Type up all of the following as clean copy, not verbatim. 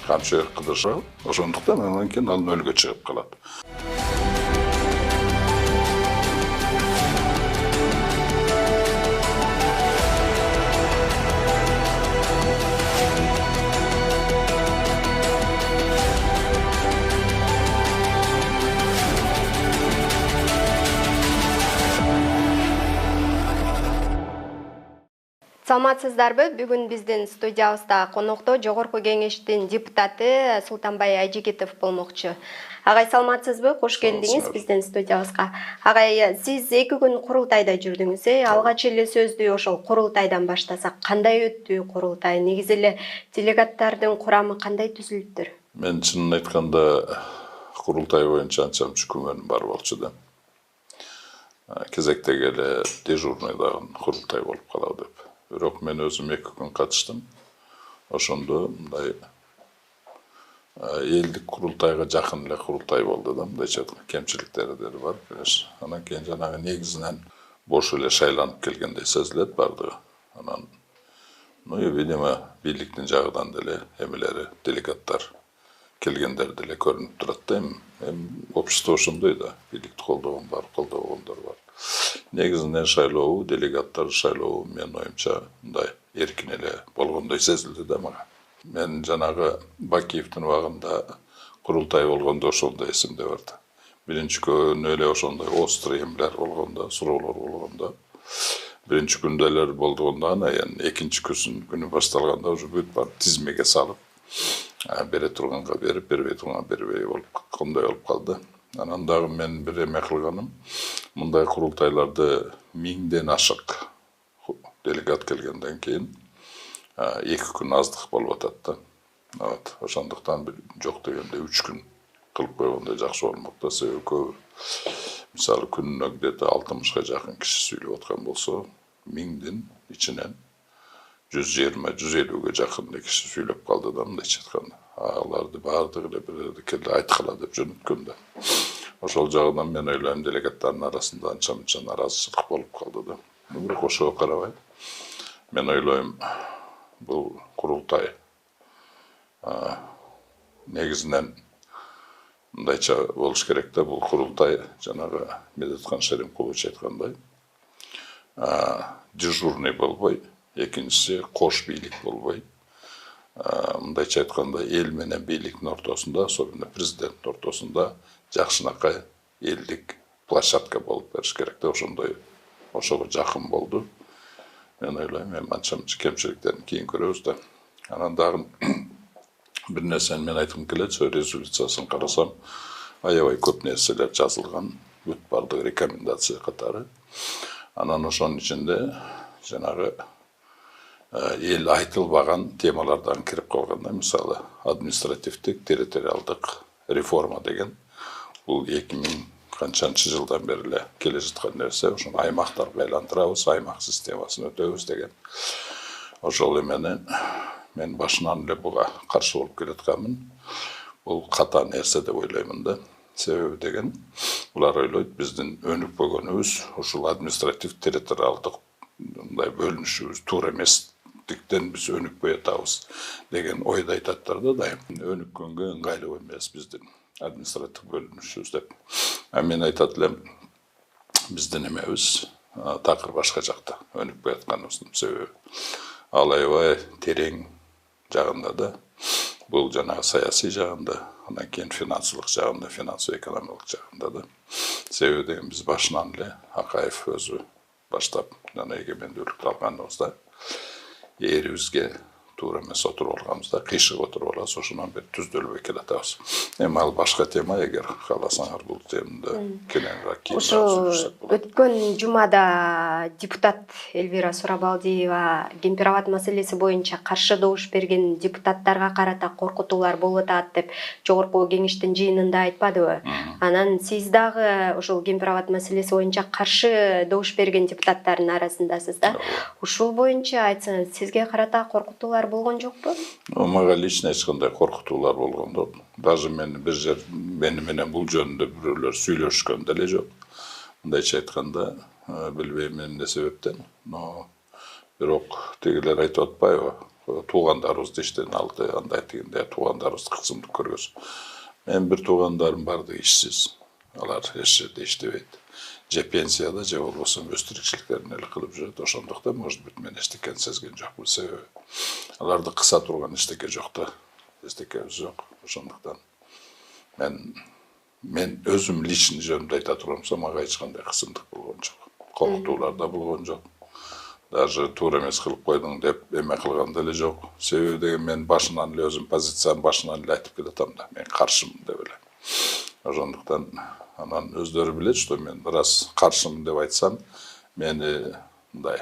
Kança kıdırsa, ошондуктан анан кийин ал нөлгө чыгып калат. Саламатсыздарбы? Бүгүн биздин студиябызда конокто Жогорку Кеңештин депутаты Султанбай Айжигитов болмокчу. Агай, саламатсызбы? Кош келдиңиз биздин студиябызга. Агай, сиз 2 күн курултайда жүрдүңүз. Алгач эле сөздү ошол курултайдан баштасак, кандай өттү курултай? Негизи эле делегаттардын курамы кандай түзүлүптүр? Мен чынын айтканда курултай боюнча анча мынча күмөнүм бар болчу да. Кезектеги эле дежурный дагы курултай болуп калабы деп. Бирок мен өзүм 2 күн катыштым. Ошондо мындай элдик курултайга жакын эле курултай болду да. Мындайча айтканда кемчиликтери бар, конечно. Анан кийин жанагы негизинен бош эле шайланып келгендей сезилет бардыгы. Анан видимо, бийликтин жагынан деле эмелери, делегаттар келгендер деле көрүнүп турат да. Эми общество ошондой да, бийликти колдогон бар, колдобогондор бар. Негизинен шайлоо, делегаттар шайлоо мен оюмча мындай эркин эле болгондой сезилди да мага. Мен жанагы Бакиевдин убагында курултай болгондо ошондой эсимде бар да. Биринчи күнү эле ошондой острый эмелер болгондо, суроолор болгондо. Биринчи күндө эле болгондо анан экинчи күнү башталганда уже бүт бар тизмеге салып, бере турганга берип, бербей турганга бербей болуп кондой болуп калды. Анан дагы мен бир эме кылганым, мындай курултайларды 1000ден ашык делегат келгенден кийин 2 күн аздык болуп атат да. Вот, ошондуктан жок дегенде 3 күн кылып койгондо жакшы болмок да. Себеби көп, мисалы күнүнө где-то 60га жакын киши сүйлөп аткан болсо, 1000дин ичинен 120-150ге жакын киши сүйлөп калды да, мындайча айтканда. Аларды баардыгы эле бир айткыла деп жөнөткөн да. Ошол жагынан мен ойлойм, делегаттардын арасында анча-мынча наразычылык болуп калды да. Бирок ошого карабай, мен ойлойм, бул курултай негизинен мындайча болуш керек да. Бул курултай жанагы Медеткан Шеримкулович айткандай, дежурный болбой, экинчиси кош бийлик болбой, мындайча айтканда эл менен бийликтин ортосунда, особенно президенттин ортосунда жакшынакай элдик площадка болуп бериш керек да. Ошого жакын болду. Мен ойлойм, эми анча-мынча кемчиликтерин кийин көрөбүз да. Анан дагы бир нерсени мен айткым келет, ошо резолюциясын карасам, аябай көп нерселер жазылган, бүт бардыгы рекомендация катары. Анан ошонун ичинде жанагы эл айтылбаган темалардан кирип калганда, мисалы административдик, территориалдык реформа деген, бул 2000 канчанчы жылдан бери эле келе жаткан нерсе. Ошону аймактар байландырабыз, аймак системасын өтөбүз деген. Ошол эмени мен башынан эле буга каршы болуп келатканмын. Бул ката нерсе деп ойлоймун да. Себеби деген, булар ойлойт, биздин өнүкпөгөнүбүз ушул административ территориалдык мындай бөлүнүшүбүз туура эместиктен биз өнүкпөй атабыз деген ойду айтаттар да дайым. Өнүккөнгө ыңгайлуу эмес биздин административ бөлүнүшүбүз деп. Мен айтат элем, биздин эмебиз такыр башка жакта өнүкпөй атканыбыздын себеби. Ал аябай терең жагында да, бул жанагы саясий жагында, анан кийин финансылык жагында, финансоо-экономикалык жагында да. Себеби деген биз башынан эле Акаев өзү баштап, жана эгемендүүлүктү алганыбызда ээрибизге туура эмес отуруп алганбызда, кыйшык отуруп алабыз, ошондон бери түздөлбөй келатабыз. Эми ал башка тема, эгер кааласаңар бул темада кененирээк кийин сүйлөшсөк болот. Өткөн жумада депутат Эльвира Сурабалдиева Кемпирабад маселеси боюнча каршы добуш берген депутаттарга карата коркутуулар болуп атат деп Жогорку Кеңештин жыйынында айтпадыбы? Анан сиз дагы ошол Кемпирабад маселеси боюнча каршы добуш берген депутаттардын арасындасыз да. Ушул боюнча айтсаңыз, сизге карата коркутуулар болгон жокпу? Мага лично эч кандай коркутуулар болгон жок. Даже мени менен бул жөнүндө бирөөлөр сүйлөшкөн деле жок. Мындайча айтканда, билбейм эмне себептен, но бирок тегилер айтып атпайбы, туугандарыбызды иштен алды, андай дегенде туугандарыбыз кызымдык көргөз. Мен бир туугандарым барды ишсиз. Алар эч жерде иштебейт. Же пенсияда, же болбосо өз тиричиликтерин эле кылып жүрөт. Ошондуктан, может быть, мен эчтекени сезген жокмун. Себеби аларды кыса турган эчтеке жок да. Эчтекебиз жок. Ошондуктан мен өзүм личный жөнүндө айта турган болсом, мага эч кандай кысымдык болгон жок. Коркутуулар да болгон жок. Даже туура эмес кылып койдуң деп эме кылган деле жок. Себеби деген мен башынан эле өзүм позициямды башынан эле айтып келатам да. Мен каршымын деп эле. Ошондуктан анан өздөрү билет, что мен раз каршымын деп айтсам, мени мындай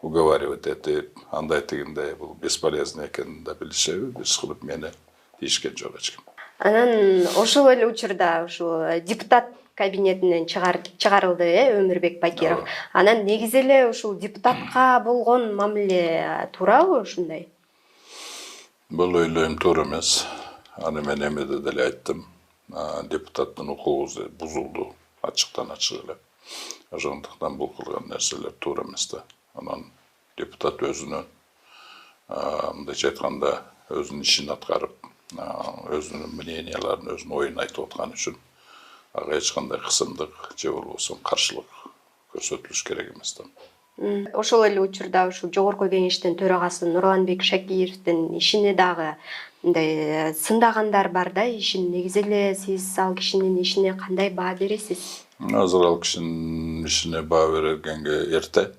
уговаривать этип, андай тигиндей бул бесполезно экенин да билишеби, биз кылып мени тийишкен жок эч ким. Анан ошол эле учурда ушул депутат кабинетинен чыгарылды, Өмүрбек Бакиров. Анан негизи эле ушул депутатка болгон мамиле туурабы ушундай? Бул ойлойм туура эмес. Аны мен эмеде деле айттым. Депутаттын укугу бузулду, ачыктан ачык эле. Ошондуктан бул кылган нерселер туура эмес да. Анан депутат өзүнүн, мындайча айтканда, өзүнүн ишин аткарып, өзүнүн мненияларын, өзүнүн оюн айтып аткан үчүн ага эч кандай кысымдык же болбосо каршылык көрсөтүлүш керек эмес да. Ошол эле учурда ушул жогорку кеңештин төрагасы Нурланбек Шакиевдин ишини дагы мындай сындагандар бар да, ишин. Негизи эле сиз ал кишинин ишине кандай баа бересиз? Азыр ал кишинин ишине баа бергенге эрте.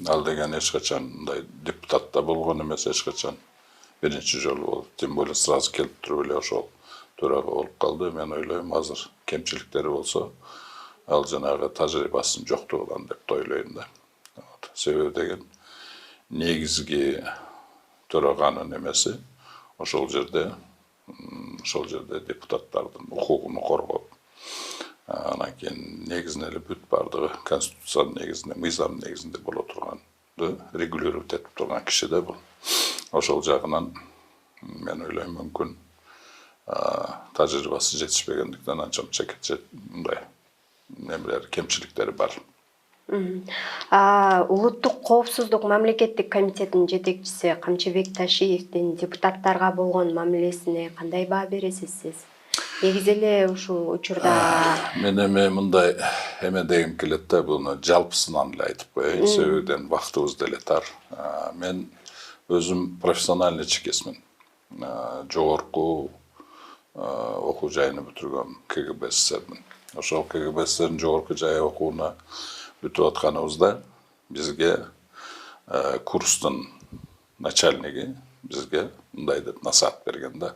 Ал деген эч качан мындай депутат да болгон эмес, эч качан биринчи жолу болду. Тем более сразу келип туруп эле ошол төрага болуп калды. Мен ойлойм, азыр кемчиликтери болсо, ал жанагы тажрыйбасынын жоктугунан деп ойлойм да. Себеби деген негизги төраганын эмеси ошол жерде депутаттардын укугун коргоп, анан кийин негизинен эле бүт бардыгы конституциянын негизинде, мыйзам негизинде боло турганды регулировать этип турган киши да бул. Ошол жагынан мен ойлойм, мүмкүн тажрыйбасы жетишпегендиктен анча мындай немелер, кемчиликтери бар. Улуттук коопсуздук мамлекеттик комитетинин жетекчиси Камчыбек Ташиевдин депутаттарга болгон мамилесине кандай баа бересиз сиз? Негизи эле ушул учурда Мен эми мындай эме дегим келет да, буну жалпысынан эле айтып коеюн, себебиден вактыбыз деле тар. Мен өзүм профессиональный чекесмин. Жогорку окуу жайын бүтүргөн КГБ СССРдин. Ошол КГБ СССРдин жогорку жай окууна бүтүп атканыбызда бизге курстун начальниги бизге мындай деп насаат берген да.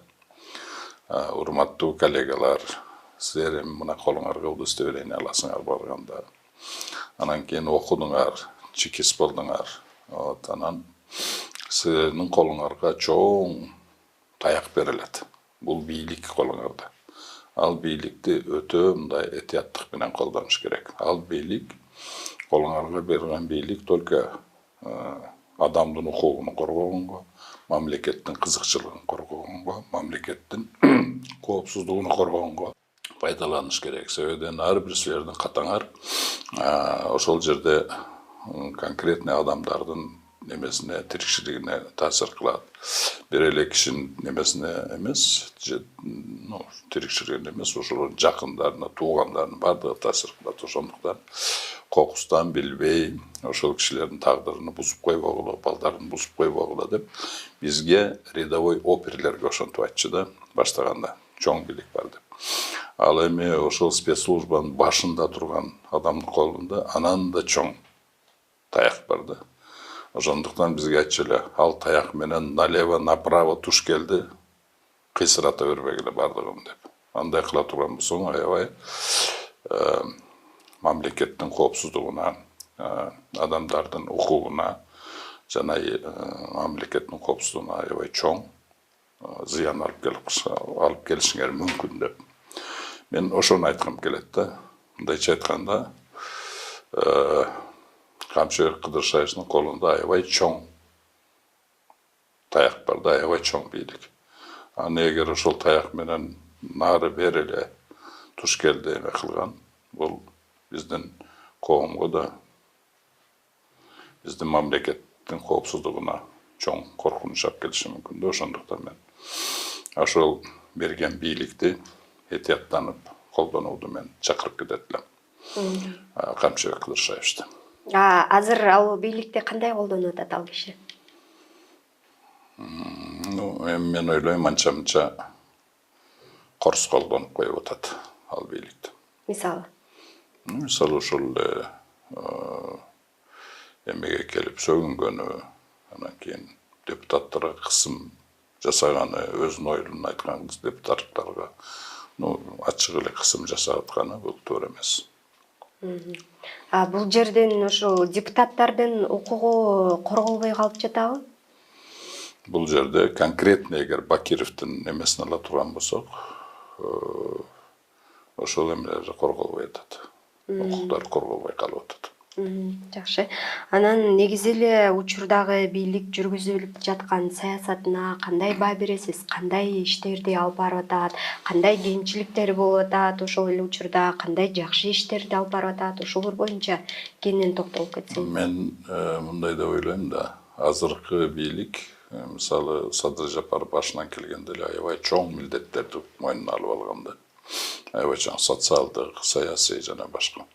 Урматтуу коллегалар, силер эми мына колуңарга удостоверение аласыңар барганда. Анан кийин окудуңар, чекист болдуңар. Анан силердин колуңарга чоң таяк берилет. Бул бийлик колуңарда. Ал бийликти өтө мындай этияттык менен колдонуш керек. Ал бийлик, колуңарга берилген бийлик только адамдын укугун коргогонго, мамлекеттин кызыкчылыгын коргогонго, мамлекеттин коопсуздугун коргогонго пайдаланыш керек. Себебиден ар бир силердин катаңар ошол жерде конкретный адамдардын немесине, тирикчилигине таасир кылат. Бир эле кишинин немесине эмес, тирикчилигине эмес, ошол жакындарына, туугандарына бардыгы таасир кылат. Ошондуктан кокустан билбей, ошол кишилердин тагдырын бузуп койбогула, балдарын бузуп койбогула деп бизге рядовой оперлерге ошентип айтчу да, баштаганда чоң бийлик бар деп. Ал эми ошол спецслужбанын башында турган адамдын колунда анан да чоң таяк бар да. Ошондуктан бизге айтчу эле, ал таяк менен налево, направо туш келди, кыйсырата бербегиле бардыгын деп. Андай кыла турган болсоң, аябай мамлекеттин коопсуздугуна, адамдардын укугуна жана мамлекеттин коопсуздугуна аябай чоң зыян алып келишиңер мүмкүн деп. Мен ошону айткым келет да. Мындайча айтканда, Камчыбек Кыдыршаевдин колунда аябай чоң таяк бар да, аябай чоң бийлик. Аны эгер ошол таяк менен нары бери эле туш келди эме кылган, бул биздин коомго да, биздин мамлекеттин коопсуздугуна чоң коркунуч алып келиши мүмкүн да. Ошондуктан мен ошол берген бийликти этияттанып колдонууду мен чакырып кетет элем. Камчыбек Кыдыршаевичти. Азыр ал бийликти кандай колдонуп атат ал киши? Мен ойлойм анча мынча корс колдонуп коюп атат ал бийликти. Мисалы? Мисалы ошол эле эмеге келип сөгүнгөнү, анан кийин депутаттарга кысым жасаганы, өзүнүн оюн айткан депутаттарга ачык эле кысым жасап атканы бул туура эмес. Бул жерден ошол депутаттардын укугу корголбой калып жатабы? Бул жерде конкретно эгер Бакировдун эмесин ала турган болсок, ошол эмелер корголбой атат. Укуктар корголбой калып атат. Жакшы. Анан негизи эле учурдагы бийлик жүргүзүлүп жаткан саясатына кандай баа бересиз? Кандай иштерди алып барып атат? Кандай кемчиликтери болуп атат? Ошол эле учурда кандай жакшы иштерди алып барып атат? Ошолор боюнча кенен токтолуп кетсең. Мен мындай деп ойлойм да, азыркы бийлик, мисалы Садыр Жапаров башынан келгенде эле аябай чоң милдеттерди мойнуна алып алган да. Аябай чоң социалдык, саясий жана башка.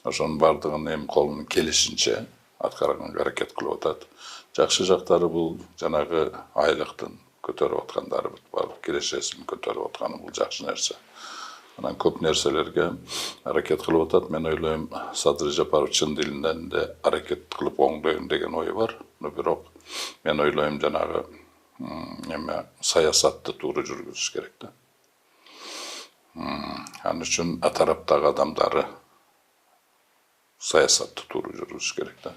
Ошонун бардыгын эми колунун келишинче аткарганга аракет кылып атат. Жакшы жактары бул жанагы айлыктын көтөрүп аткандары, кирешесин көтөрүп атканы бул жакшы нерсе. Анан көп нерселерге аракет кылып атат. Мен ойлойм, Садыр Жапаров чын дилинен де аракет кылып оңдойм деген ой бар. Бирок мен ойлойм жанагы эме саясатты туура жүргүзүш керек да. Анын үчүн тараптагы адамдары саясатты туура жүргүзүш керек да.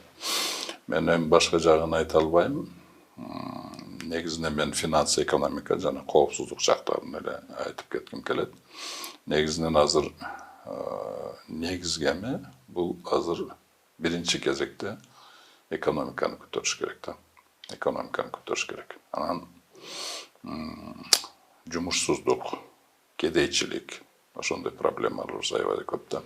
Мен эми башка жагын айта албайм. Негизинен мен финанс, экономика жана коопсуздук жактарын эле айтып кетким келет. Негизинен азыр негизги эме бул азыр биринчи кезекте экономиканы көтөрүш керек да. Экономиканы көтөрүш керек. Анан жумушсуздук, кедейчилик, ошондой проблемалар аябай көп да.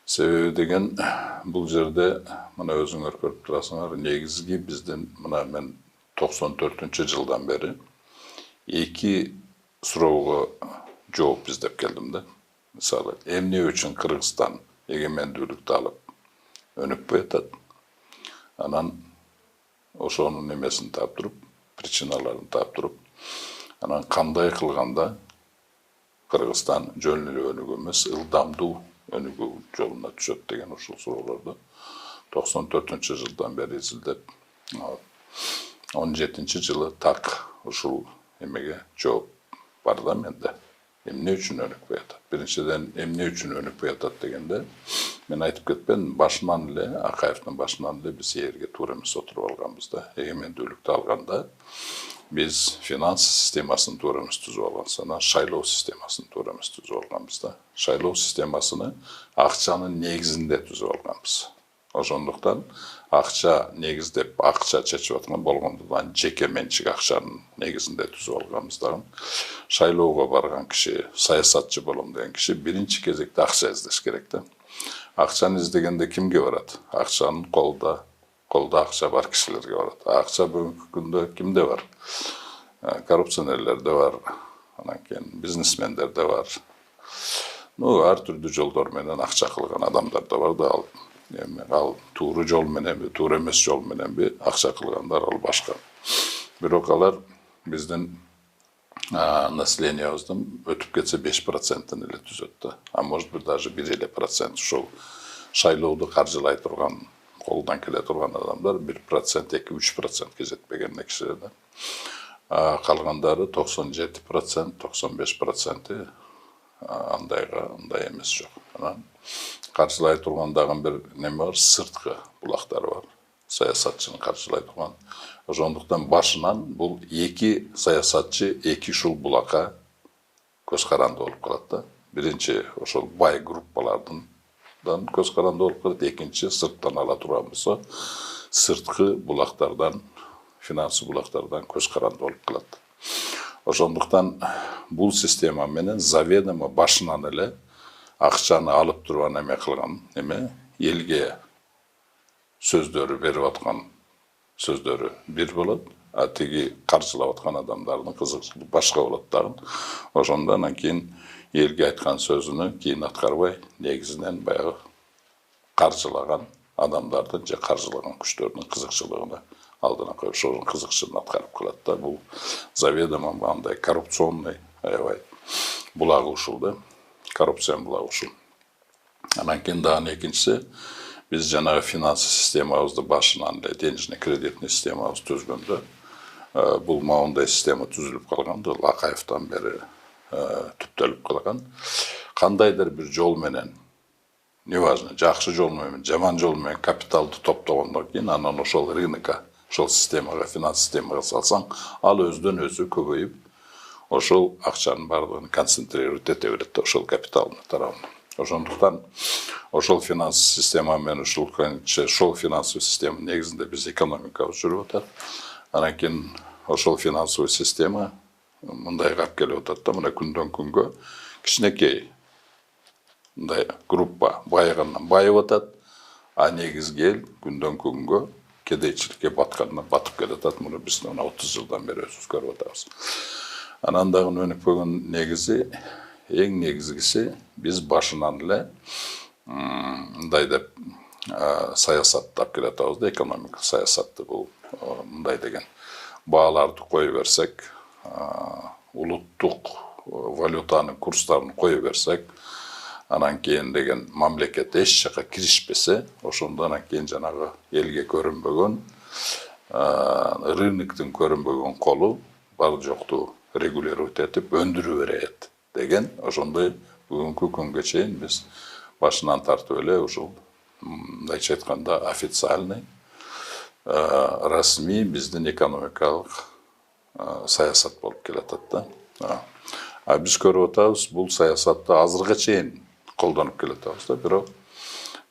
Себеби деген бул жерде мына өзүңөр көрүп турасыңар, негизги биздин мына мен 94-жылдан бери эки суроого жооп издеп келдим да. Мисалы, эмне үчүн Кыргызстан эгемендүүлүктү алып өнүкпөй атат? Анан ошонун эмесин таап туруп, причиналарын таап туруп, анан кандай кылганда Кыргызстан жөн эле өнүгүү эмес, ылдамдуу өнүгүү жолуна түшөт деген ушул суроолорду 94-жылдан бери изилдеп, 17-жылы так ушул эмеге жооп бар да менде. Эмне үчүн өнүкпөй атат? Биринчиден, эмне үчүн өнүкпөй атат дегенде, мен айтып кетпедим, башынан эле, Акаевдин башынан эле биз жерге туура эмес отуруп алганбыз да. Эгемендүүлүктү алганда биз финанс системасын туура эмес түзүп алганбыз, анан шайлоо системасын туура эмес түзүп алганбыз да. Шайлоо системасыны акчанын негизинде түзүп алганбыз. Ошондуктан акча негиздеп, акча чечип аткан болгондуктан жеке менчик акчанын негизинде түзүп алганбыз да. Шайлоого барган киши, саясатчы болом деген киши биринчи кезекте акча издеш керек да. Акчаны издегенде кимге барат? Акчанын колдо акча бар кишилерге барат. Акча бүгүнкү күндө кимде бар? Коррупционерлерде бар, анан кийин бизнесмендерде бар. Ар түрдүү жолдор менен акча кылган адамдар да бар да, ал тууру жол мененби, туура эмес жол мененби акча кылгандар ал башка. Бирок алар биздин населениябыздын өтүп кетсе 5%-ын эле түзөт да. Может быть даже 1% ушул шайлоодо каржылай турган, колдон келе турган адамдар 1%, 2-3%га жетпеген кишилер да. Калгандары 97%, 95% андай эмес жок. Анан каржылай турган дагы бир неме бар, сырткы булактары бар. Саясатчыны каржылай турган. Ошондуктан башынан бул эки саясатчы эки ушул булакка көз каранды болуп калат да. Биринчи ошол бай группалардан көз каранды болуп калат, экинчи сырттан ала турган болсо, сырткы булактардан, финансы булактардан көз каранды болуп калат. Ошондуктан бул система менен заведомо башынан эле акчаны алып турган эме кылган, элге сөздөрү берип аткан сөздөрү бир болот, а тиги каржылап аткан адамдардын кызыкчылыгы башка болот дагы. Ошондо анан кийин элге айткан сөзүнү кийин аткарбай, негизинен баягы каржылаган адамдардын же каржылаган күчтөрдүн кызыкчылыгына алдына коюп, ошонун кызыкчылыгын аткарып калат да. Бул заведомо мындай коррупционный аябай булагы ушул да. Коррупциянын булагы ушул. Анан кийин дагы экинчиси, биз жанагы финансы системабызды башынан эле денежный кредитный системабызды түзгөндө бул моундай система түзүлүп калган, Лакаевден бери түптөлүп калган. Кандайдыр бир жол менен, неважно, жакшы жол менен, жаман жол менен капиталды топтогондон кийин анан ошол рынокко, ошол системага, финанс системага салсаң, ал өзүдөн өзү көбөйүп, ошол акчанын бардыгын концентрировать эте берет да, ошол капиталдын тарабына. Ошондуктан ошол финанс система менен ошол финансовый система негизинде биз экономикабыз жүрүп атат. Анан кийин ошол финансовый система мындайга алып келип атат да, мына күндөн күнгө кичинекей мындай группа байыгандан байып атат, а негизги эл күндөн күнгө кедейчиликке баткандан батып келатат. Муну биз 30 жылдан бери өзүбүз көрүп атабыз. Анан дагы өнүкпөгөн негизи, эң негизгиси, биз башынан эле мындай деп саясатты алып келатабыз да, экономика саясатты. Бул мындай деген, бааларды кое берсек, улуттук валютанын курстарын кое берсек, анан кийин деген мамлекет эч жака киришпесе, ошондо анан кийин жанагы элге көрүнбөгөн, рыноктун көрүнбөгөн колу бар жокту регулировать этип өндүрүп берет деген, ошондой бүгүнкү күнгө чейин биз башынан тартып эле ушул мындайча айтканда официальный, расмий биздин экономикалык саясат болуп келатат да. А биз көрүп атабыз, бул саясатты азыркыга чейин колдонуп келатабыз да, бирок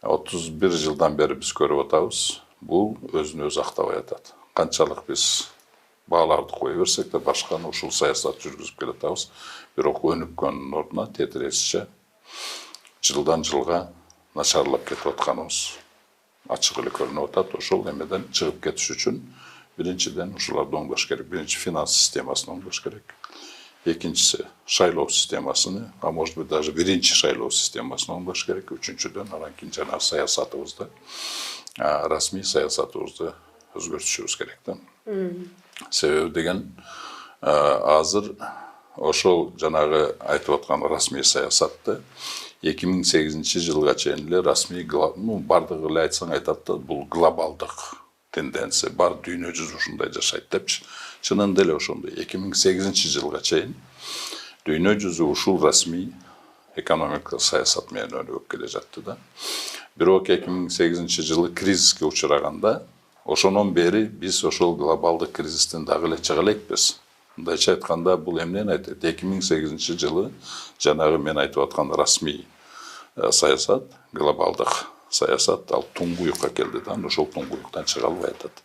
31 жылдан бери биз көрүп атабыз, бул өзүн өзү актабай атат. Канчалык биз бааларды кое берсек да, башканы ушул саясат жүргүзүп келатабыз, бирок өнүккөндүн ордуна тетиресиче жылдан жылга начарлап кетип атканыбыз ачык эле көрүнүп атат. Ошол эмеден чыгып кетиш үчүн биринчиден ушуларды оңдош керек. Биринчи финанс системасын оңдош керек. Экинчиси шайлоо системасыны, а может быть даже биринчи шайлоо системасын оңдош керек. Үчүнчүдөн анан кийин жанагы саясатыбызды, расмий саясатыбызды өзгөртүшүбүз керек да. Себеби деген азыр ошол жанагы айтып аткан расмий саясатты 2008 жылга чейин эле расмий, бардыгы эле айтсаң айтат да, бул глобалдык тенденция, бар дүйнө жүзү ушундай жашайт депчи. Чынында эле ошондой. 2008 жылга чейин дүйнө жүзү ушул расмий экономика саясат менен өнүгүп келе жатты да. Бирок 2008 жылы кризиске учураганда, ошондон бери биз ошол глобалдык кризистен дагы эле чыга элекпиз. Мындайча айтканда, бул эмнени айтат? 2008 жылы жанагы мен айтып аткан расмий саясат, глобалдык саясат, ал туңгуюкка келди да, ошол туңгуюктан чыга албай атат.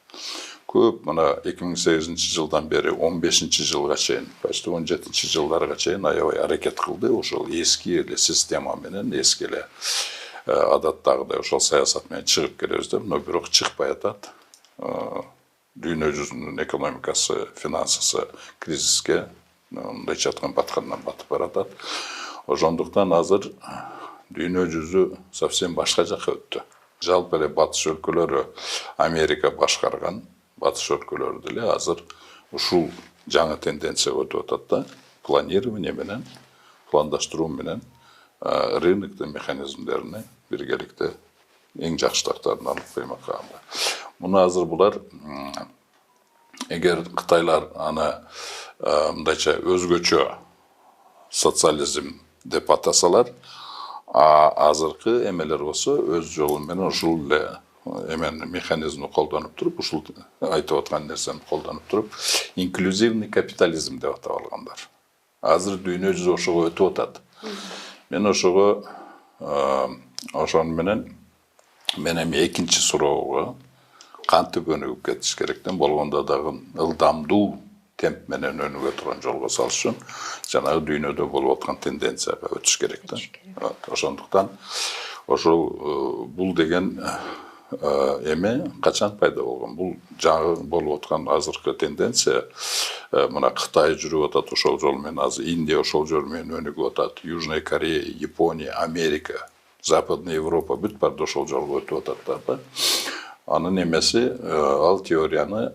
Көп мына 2008 жылдан бери 15 жылга чейин, почти 17 жылдарга чейин аябай аракет кылды, ошол эски эле система менен, эски эле адаттагыдай ошол саясат менен чыгып келебиз деп, но бирок чыкпай атат. Дүйнө жүзүнүн экономикасы, финансысы кризиске, мындайча айтканда, баткандан батып баратат. Ошондуктан азыр дүйнө жүзү совсем башка жака өттү. Жалпы эле батыш өлкөлөрү, Америка башкарган батыш өлкөлөрү деле азыр ушул жаңы тенденцияга өтүп атат да. Планирование менен, пландаштыруу менен рыноктун механизмдерине биргеликте эң жакшы тартарын алып коймокко. Муну азыр булар, эгер Кытайлар аны мындайча өзгөчө социализм деп атасалар, азыркы эмелер болсо өз жолу менен ушул эле эмен механизмди колдонуп туруп, ушул айтып аткан нерсени колдонуп туруп, инклюзивный капитализм деп атап алгандар. Азыр дүйнө жүзү ошого өтүп атат. Мен ошого ошону менен мен эми экинчи суроого кантип өнүгүп кетиш керектен болгондо дагы ылдамдуу темп менен өнүгө турган жолго салыш үчүн жанагы дүйнөдө болуп аткан тенденцияга өтүш керек да. Ошондуктан ошол бул деген эме качан пайда болгон? Бул жаңы болуп аткан азыркы тенденция мына Кытай жүрүп атат ошол жол менен, азыр Индия ошол жол менен өнүгүп атат, Южная Корея, Япония, Америка, Западная Европа бүт барды ошол жолго өтүп атат да. Анын эмеси ал теорияны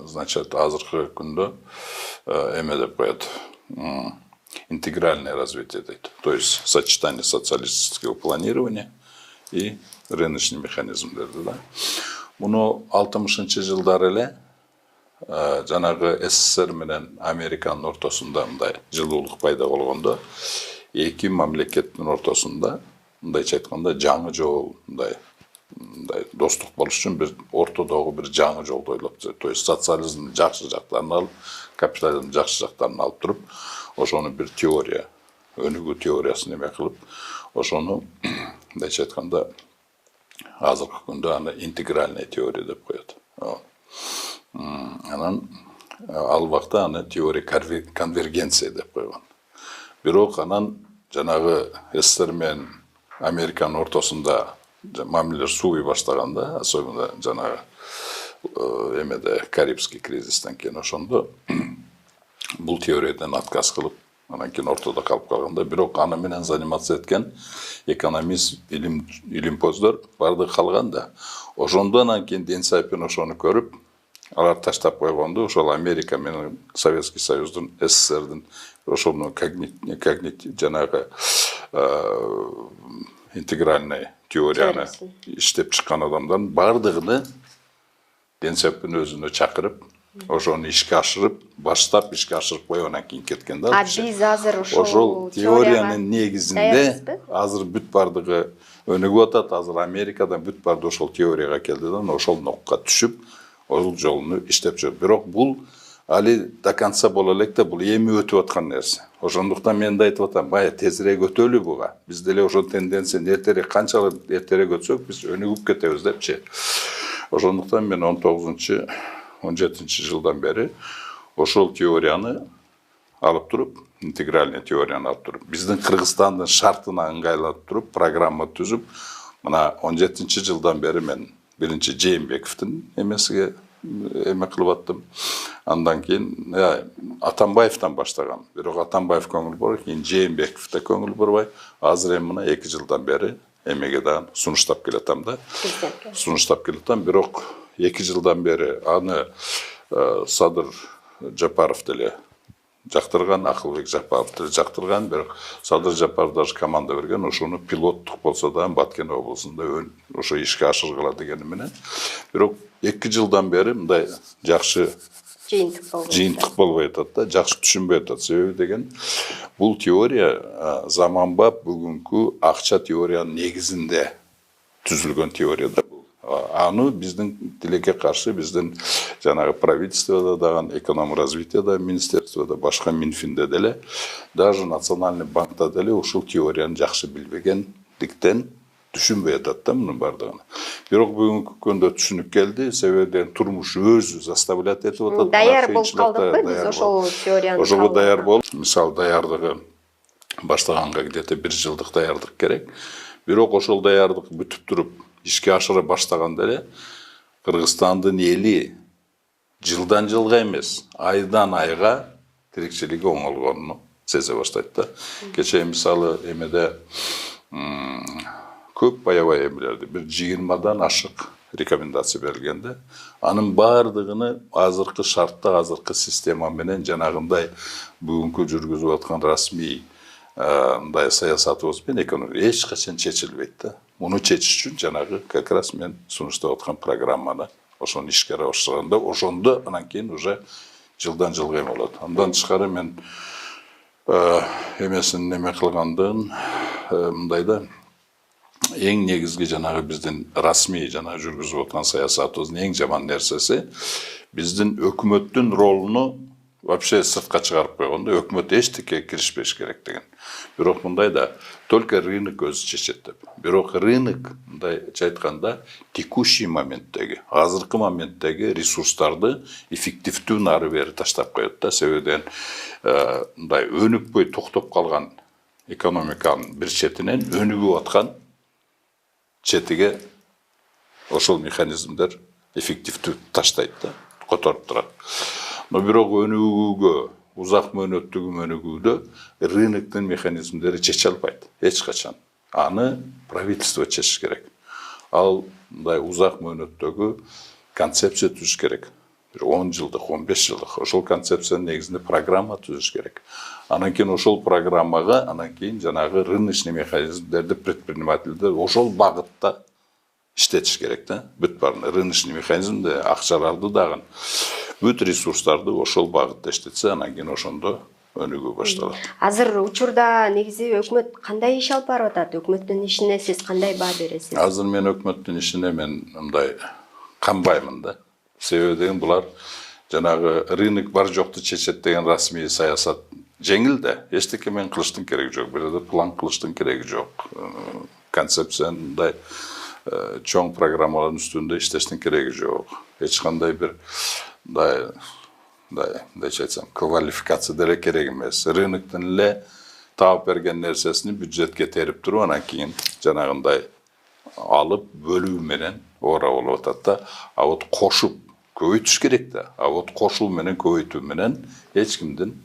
значит, азыркы күндө эме деп коет, интегральное развитие дейт. То есть сочетание социалистического планирования и рыночный механизм дерди да. Муну 60-шы жылдары эле жанагы СССР менен Американын ортосунда мындай жылуулук пайда болгондо, эки мамлекеттин ортосунда мындайча айтканда жаңы жол, мындай достук болуш үчүн бир ортодогу бир жаңы жолду ойлоп, то есть социализмдин жакшы жактарын алып, капитализмдин жакшы жактарын алып туруп, ошону бир теория, өнүгүү теориясын эме кылып, ошону мындайча айтканда азыркы күндө аны интегральный теория деп коет. Анан ал убакта аны теория конвергенция деп койгон. Бирок анан жанагы СССР менен Американын ортосунда мамилелер сууй баштаганда, особенно жанагы эмеде Карибский кризистен кийин ошондо бул теориядан отказ кылып, анан кийин ортодо калып калганда, бирок аны менен заниматься эткен экономист, илимпоздор бардыгы калган да. Ошондо анан кийин Ден Сяопин ошону көрүп, алар таштап койгонду, ошол Америка менен Советский Союздун, СССРдин ошону жанагы интегральный теорияны иштеп чыккан адамдардын бардыгыны Ден Сяопин өзүнө чакырып, ошону ишке ашырып, баштап ишке ашырып коюп анан кийин кеткен да. Биз азыр ошол теориянын негизинде азыр бүт бардыгы өнүгүп атат, азыр Америкадан бүт барды ошол теорияга келди да, ошол нокка түшүп, ошол жолуну иштеп жүр. Бирок бул али до конца боло элек да, бул эми өтүп аткан нерсе. Ошондуктан мен да айтып атам, бая тезирээк өтөлү буга. Биз деле ошол тенденцияны эртерээк, канчалык эртерээк өтсөк, биз өнүгүп кетебиз депчи. Ошондуктан мен 19-17 жылдан бери ошол теорияны алып туруп, интегральный теорияны алып туруп, биздин Кыргызстандын шартына ыңгайлап туруп, программа түзүп, мына 17 жылдан бери мен биринчи Жээнбековдун эмесиге эме кылып аттым. Андан кийин Атамбаевден баштагам. Бирок Атамбаев көңүл буруп, кийин Жээнбеков да көңүл бурбай, азыр эми мына 2 жылдан бери эмеге да сунуштап келатам да. Сунуштап келатам, бирок 2 жылдан бери аны Садыр Жапаров деле жактырган, Акылбек Жапаров деле жактырган, бирок Садыр Жапаров даже команда берген, ошону пилоттук болсо да Баткен облусунда ошо ишке ашыргыла дегени менен. Бирок 2 жылдан бери мындай жакшы жыйынтык болбой атат да, жакшы түшүнбөй атат. Себеби деген, бул теория заманбап бүгүнкү акча теориянын негизинде түзүлгөн теория да. Аны биздин тилекке каршы, биздин жанагы правительстводо дагы, эконом развитияда, министерстводо, башка Минфинде деле, даже Национальный банкта деле ушул теорияны жакшы билбегендиктен түшүнбөй атат да мунун бардыгын. Бирок бүгүнкү күндө түшүнүп келди, себеби турмуш өзү заставлять этип атат. Даяр болуп калдыкпы биз ошол теорияны? Ошого даяр болуп, мисалы даярдыгы баштаганга где-то 1 жылдык даярдык керек. Бирок ошол даярдык бүтүп туруп ишке ашыра баштаганда эле Кыргызстандын эли жылдан жылга эмес, айдан айга тирикчилиги оңолгонун сезе баштайт да. Кечээ мисалы эмеде көп аябай эмелерди, бир 20дан ашык рекомендация берилгенде, анын бардыгыны азыркы шартта, азыркы система менен жанагындай бүгүнкү жүргүзүп аткан расмий мындай саясатыбыз менен экономия эч качан чечилбейт да. Муну чечиш үчүн жанагы как раз мен сунуштап аткан программаны ошону ишке ашырганда, ошондо анан кийин уже жылдан жылга эме болот. Андан тышкары мен эмесин неме кылгандын мындай да, эң негизги жанагы биздин расмий жанагы жүргүзүп аткан саясатыбыздын эң жаман нерсеси, биздин өкмөттүн ролуну вообще сыртка чыгарып койгондо, өкмөт эчтеке киришпеш керек деген. Бирок мындай да, только рынок өзү чечет деп. Бирок рынок, мындайча айтканда, текущий моменттеги, азыркы моменттеги ресурстарды эффективдүү нары бери таштап коет да. Себебиден мындай өнүкпөй токтоп калган экономиканын бир четинен өнүгүп аткан четиге ошол механизмдер эффективдүү таштайт да, которуп турат. Но бирок өнүгүүгө, узак мөөнөттөгү өнүгүүдө рыноктун механизмдери чече албайт эч качан. Аны правительство чечиш керек. Ал мындай узак мөөнөттөгү концепция түзүш керек. 10 жылдык, 15 жылдык ошол концепциянын негизинде программа түзүш керек. Анан кийин ошол программага, анан кийин жанагы рыночный механизмдерди предпринимательдер ошол багытта иштетиш керек да. Бүт баарын рыночный механизмде акчаларды дагы, бүт ресурстарды ошол багытта иштетсе, анан кийин ошондо өнүгүү башталат. Азыр учурда негизи өкмөт кандай иш алып барып атат? Өкмөттүн ишине сиз кандай баа бересиз? Азыр мен өкмөттүн ишине мындай канбаймын да. Себеби деген булар жанагы рынок бар жокту чечет деген расмий саясат жеңил да. Эчтеке мен кылыштын кереги жок. Бирде план кылыштын кереги жок. Концепциядай чоң программалардын үстүндө иштештин кереги жок. Эч кандай бир мындайча айтсам, квалификация деле керек эмес. Рыноктун эле таап берген нерсесин бюджетке терип туруп, анан кийин жанагындай алып бөлүү менен ора болуп атат да. А вот кошуп көбөйтүш керек да. А вот кошуу менен көбөйтүү менен эч кимдин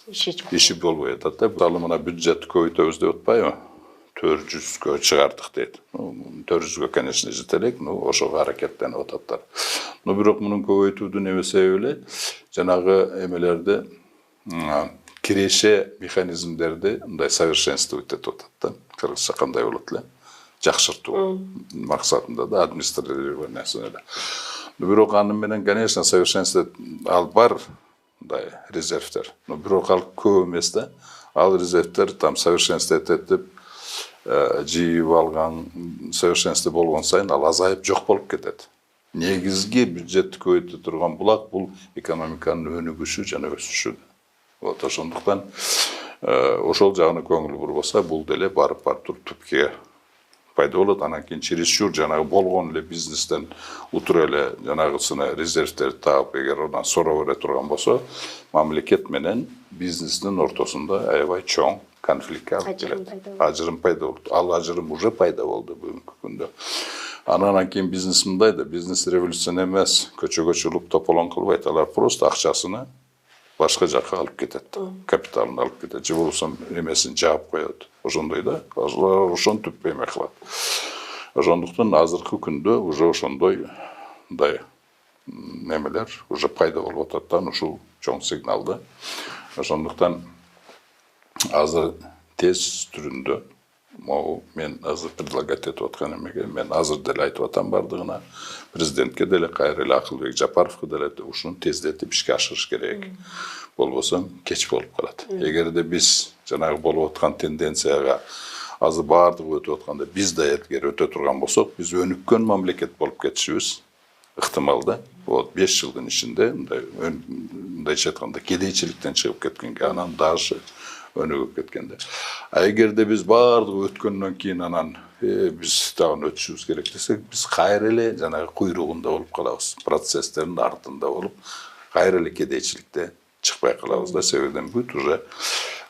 иши болбой атат да. Мисалы мына бюджетти көбөйтөбүз деп атпайбы? 400-гө чыгардык дейт. 400-гө, конечно, жете элек, но ошого аракеттенип ататтар. Но бирок мунун көбөйтүүдүн эме себеби эле жанагы эмелерди, киреше механизмдерди мындай совершенствовать этип атат да. Кыргызча кандай болот эле? Жакшыртуу максатында да, административный нерселер. Но бирок аны менен, конечно, совершенство ал бар, мындай резервдер. Но бирок ал көп эмес да. Ал резервдер там совершенство этип жийип алган, совершенство болгон сайын ал азайып жок болуп кетет. Негизги бюджетти көбөйтө турган булак бул экономиканын өнүгүшү жана өсүшү. Вот ошондуктан ошол жагына көңүл бурбаса, бул деле барып туруп түпкүгө пайда болот. Анан кийин чересчур жанагы болгон эле бизнестен утура эле жанагысына резервдерди таап, эгер андан сора бере турган болсо, мамлекет менен бизнестин ортосунда аябай чоң конфликтке алып келет. Ажырым пайда болот. Ал ажырым уже пайда болду бүгүнкү күндө. Анан кийин бизнес мындай да, бизнес революция эмес, көчөгө чыгып тополон кылбайт. Алар просто акчасын башка жакка алып кетет. Капиталын алып кетет. Же болбосо эмесин жаап коет. Ошондой да, ошентип эме кылат. Ошондуктан азыркы күндө уже ошондой мындай немелер уже пайда болуп атат, ушул чоң сигналды. Ошондуктан азыр тез түрүндө мен азыр предлагать этип аткан эмеге мен азыр деле айтып атам бардыгына, президентке деле, кайра эле Акылбек Жапаровго деле ушуну тездетип ишке ашырыш керек. Болбосо кеч болуп калат. Эгерде биз жанагы болуп аткан тенденцияга азыр баардыгы өтүп атканда биз да эгер өтө турган болсок, биз өнүккөн мамлекет болуп кетишибиз ыктымал да. Вот 5 жылдын ичинде мындайча айтканда кедейчиликтен чыгып кеткенге, анан дагы өнүгүп кеткенде. А эгерде биз баардыгы өткөндөн кийин анан биз дагы өтүшүбүз керек десек, биз кайра эле жанагы куйругунда болуп калабыз. Процесстердин артында болуп, кайра эле кедейчиликте чыкпай калабыз да. Себебиден бүт уже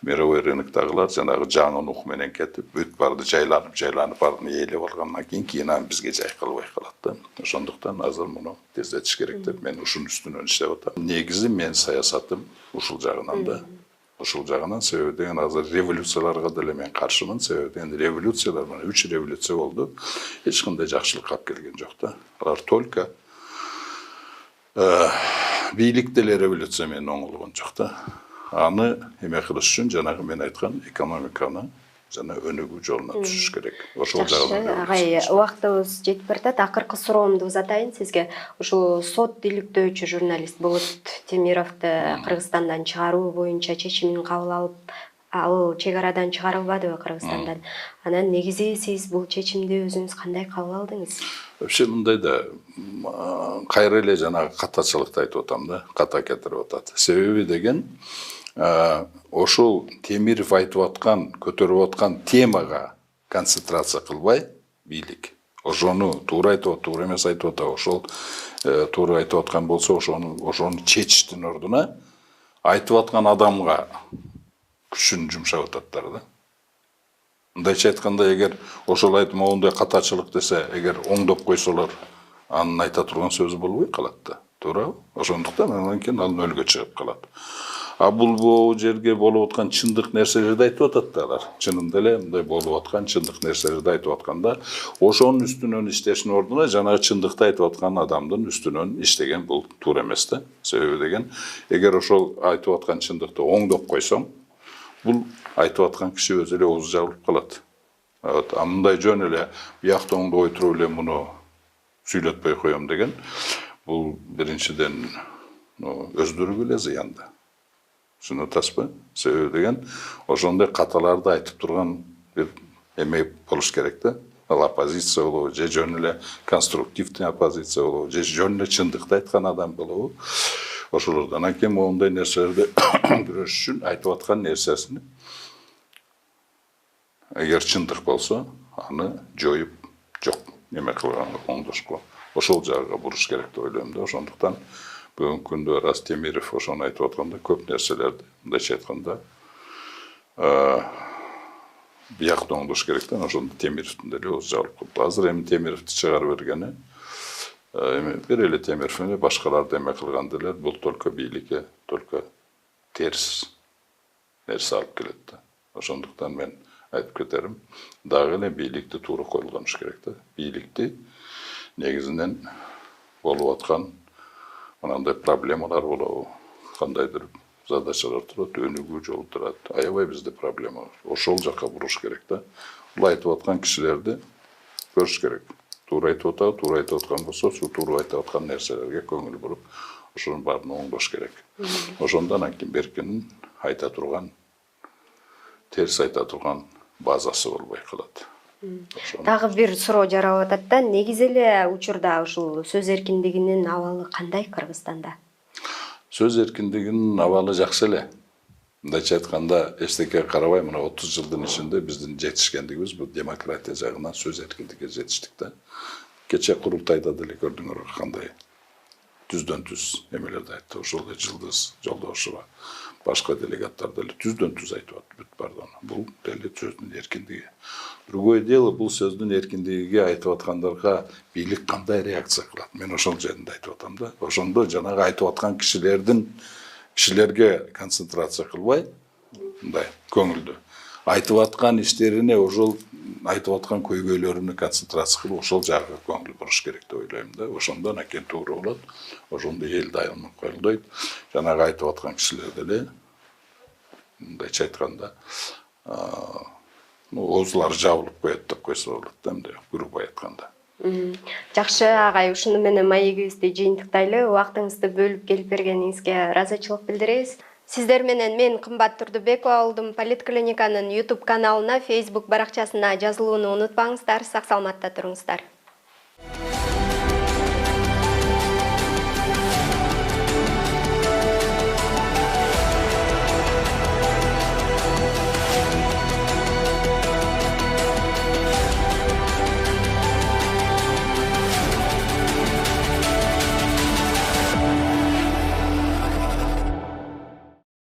мировой рыноктагылар жанагы жаңы нух менен кетип, бүт барды жайланып барын ээлеп алгандан кийин анан бизге жай калбай калат да. Ошондуктан азыр муну тездетиш керек деп мен ушунун үстүнөн иштеп атам. Негизи мен саясатым ушул жагынан да. Ушул жагынан себеби деген азыр революцияларга деле мен каршымын. Себеби деген революциялар, мына 3 революция болду. Эч кандай жакшылык алып келген жок да. Алар только бийлик деле революция менен оңолгон жок да. Аны эме кылыш үчүн жанагы мен айткан экономиканы жана өнүгүү жолуна түшүш керек. Ошол жагынан. Агай, убактыбыз жетип баратат. Акыркы суроомду узатайын сизге. Ушул сот иликтөөчү журналист Болот Темировду Кыргызстандан чыгаруу боюнча чечимин кабыл алып, ал чек арадан чыгарылбадыбы Кыргызстандан. Анан негизи сиз бул чечимди өзүңүз кандай кабыл алдыңыз? Вообще мындай да, кайра эле жанагы катачылыкты айтып атам да, ката кетирип атат. Себеби деген ошол Темиров айтып аткан, көтөрүп аткан темага концентрация кылбай бийлик. Ошону туура айтып, туура эмес айтып атат. Ошол туура айтып аткан болсо, ошону чечиштин ордуна айтып аткан адамга күчүн жумшап ататтар да. Мындайча айтканда, эгер ошол айтмоундай катачылык десе, эгер оңдоп койсолор, анын айта турган сөзү болбой калат да. Туурабы? Ошондуктан анан кийин ал нөлгө чыгып калат. А бул жерге болуп аткан чындык нерселерди айтып атат да алар. Чынында эле мындай болуп аткан чындык нерселерди айтып атканда, ошонун үстүнөн иштештин ордуна жанагы чындыкты айтып аткан адамдын үстүнөн иштеген бул туура эмес да. Себеби деген, эгер ошол айтып аткан чындыкты оңдоп койсоң, бул айтып аткан киши өзү эле оозу жабылып калат. А мындай жөн эле биякта оңдобой туруп эле муну сүйлөтпөй коем деген, бул биринчиден өздөрүгө эле зыян да. Шуну атасызбы? Себеби деген, ошондой каталарды айтып турган бир эме болуш керек да. Ал оппозиция болобу, же жөн эле конструктивный оппозиция болобу, же жөн эле чындыкты айткан адам болобу. Ошолордон анан кийин моундай нерселерди күрөш үчүн айтып аткан нерсесин эгер чындык болсо, аны жоюп жок неме кылганга оңдошко ошол жагга буруш керек деп ойлойм да. Ошондуктан бүгүнкү күндө Раз Темиров ошону айтып атканда көп нерселерди, мындайча айтканда, биякта оңдош керек да. Ошондо Темировдун деле оозу жабылып калды. Азыр эми Темировду чыгарып бергени, бир эле Темиров эле башкаларды эме кылган деле, бул только бийликке только терс нерсе алып келет да. Ошондуктан мен айтып кетерим, дагы эле бийликти туура колдонуш керек да. Бийликти негизинен болуп аткан мынандай проблемалар болобу, кандайдыр задачалар турат, өнүгүү жолу турат. Аябай бизде проблема бар. Ошол жакка буруш керек да. Бул айтып аткан кишилерди көрүш керек. Туура айтып атабы, туура айтып аткан болсо, ушул туура айтып аткан нерселерге көңүл буруп, ошонун баарын оңдош керек. Ошондон анан кийин беркинин айта турган, терс айта турган базасы болбой калат. Дагы бир суроо жаралып атат да, негизи эле учурда ушул сөз эркиндигинин абалы кандай Кыргызстанда? Сөз эркиндигинин абалы жакшы эле. Мындайча айтканда, эчтеке карабай, мына 30 жылдын ичинде биздин жетишкендигибиз бул демократия жагынан сөз эркиндигине жетиштик да. Кече курултайда деле көрдүңөр кандай түздөн түз эмелерди айтты. Ошол эле Жылдыз Жолдошева, башка делегаттар деле түздөн түз айтып атты бүт бардыгын. Бул деле сөздүн эркиндиги. Другое дело, бул сөздүн эркиндигиге айтып аткандарга бийлик кандай реакция кылат? Мен ошол жеринде айтып атам да. Ошондо жанагы айтып аткан кишилерге концентрация кылбай, мындай көңүлдүү айтып аткан иштерине, ошол айтып аткан көйгөйлөрүнө концентрация кылып, ошол жагга көңүл буруш керек деп ойлойм да. Ошондо анан туура болот. Ошондо эл дайыма колдойт. Жанагы айтып аткан кишилер деле мындайча айтканда, оозулары жабылып коет деп койсо болот да, мындай грубо айтканда. Жакшы агай, ушуну менен маегибизди жыйынтыктайлы. Убактыңызды бөлүп келип бергениңизге ыраазычылык билдиребиз. Сиздер менен мен Кымбат Турдубекова болдум. Политклиниканын YouTube каналына, Facebook баракчасына жазылууну унутпаңыздар. Сак саламатта туруңуздар.